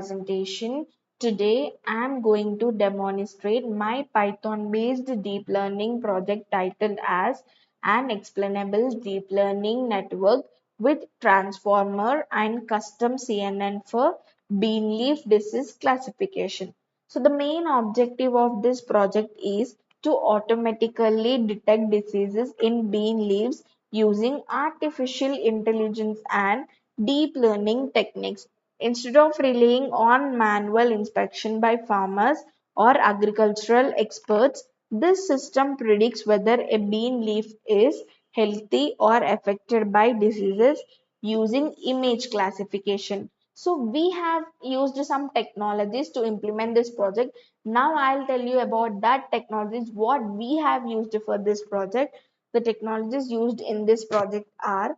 Presentation. Today I am going to demonstrate my Python based deep learning project titled as an explainable deep learning network with transformer and custom CNN for bean leaf disease classification. So the main objective of this project is to automatically detect diseases in bean leaves using artificial intelligence and deep learning techniques. Instead of relying on manual inspection by farmers or agricultural experts, this system predicts whether a bean leaf is healthy or affected by diseases using image classification. So we have used some technologies to implement this project. Now I'll tell you about that technologies, what we have used for this project. The technologies used in this project are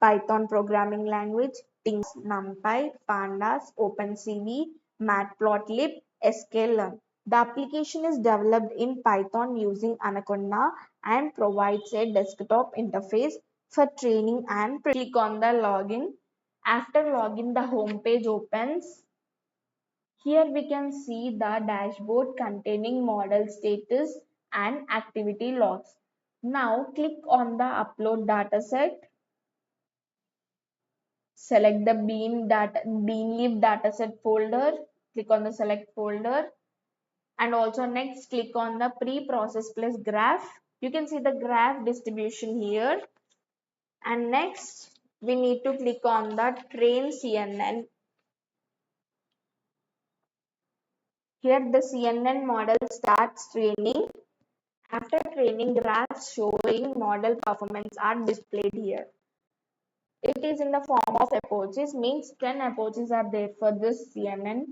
Python programming language, NumPy, Pandas, OpenCV, Matplotlib, sklearn. The application is developed in Python using Anaconda and provides a desktop interface for training and click on the login. After login, the home page opens. Here we can see the dashboard containing model status and activity logs. Now click on the upload dataset. Select the bean leaf dataset folder. Click on the select folder, and also next click on the pre-process plus graph. You can see the graph distribution here. And next we need to click on the train CNN. Here the CNN model starts training. After training, graphs showing model performance are displayed here. It is in the form of approaches, means 10 approaches are there for this CNN.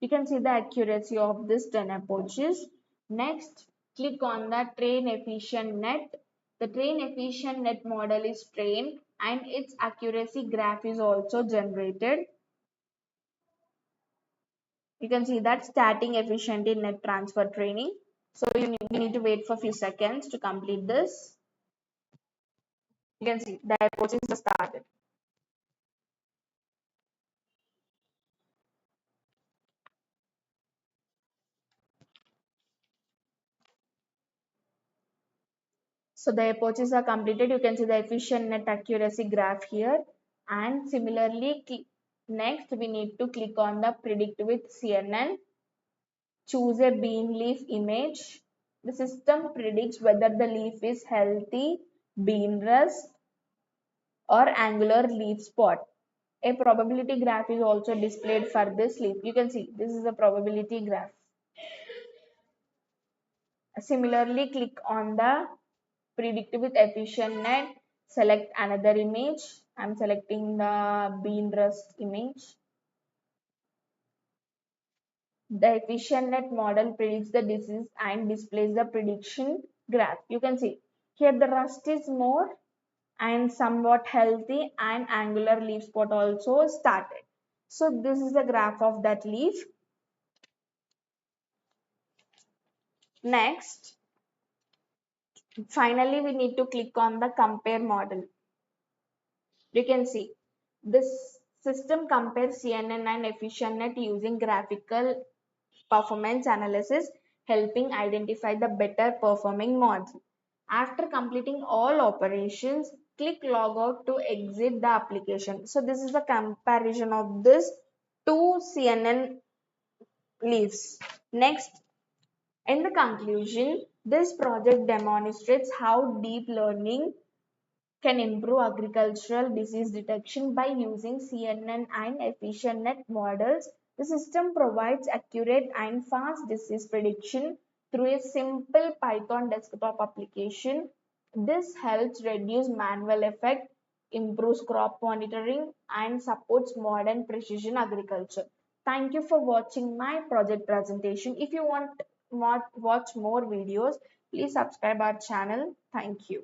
You can see the accuracy of this 10 approaches. Next, click on the train efficient net. The train efficient net model is trained and its accuracy graph is also generated. You can see that starting efficient in net transfer training. So you need to wait for a few seconds to complete this. You can see the approaches are started. So the approaches are completed. You can see the efficient net accuracy graph here. And similarly, next we need to click on the predict with CNN. Choose a bean leaf image. The system predicts whether the leaf is healthy, bean rust, or angular leaf spot. A probability graph is also displayed for this leaf. You can see this is a probability graph. Similarly, click on the predict with efficient net. Select another image. I'm selecting the bean rust image. The efficient net model predicts the disease and displays the prediction graph. You can see here the rust is more and somewhat healthy, and angular leaf spot also started. So this is the graph of that leaf. Next, finally we need to click on the compare model. You can see this system compares CNN and efficient net using graphical performance analysis, helping identify the better performing model. After completing all operations, click logout to exit the application. So this is the comparison of this two CNN leaves. Next, in the conclusion, this project demonstrates how deep learning can improve agricultural disease detection by using CNN and efficient net models. The system provides accurate and fast disease prediction through a simple Python desktop application. This helps reduce manual effort, improves crop monitoring, and supports modern precision agriculture. Thank you for watching my project presentation. If you want watch more videos, please subscribe our channel. Thank you.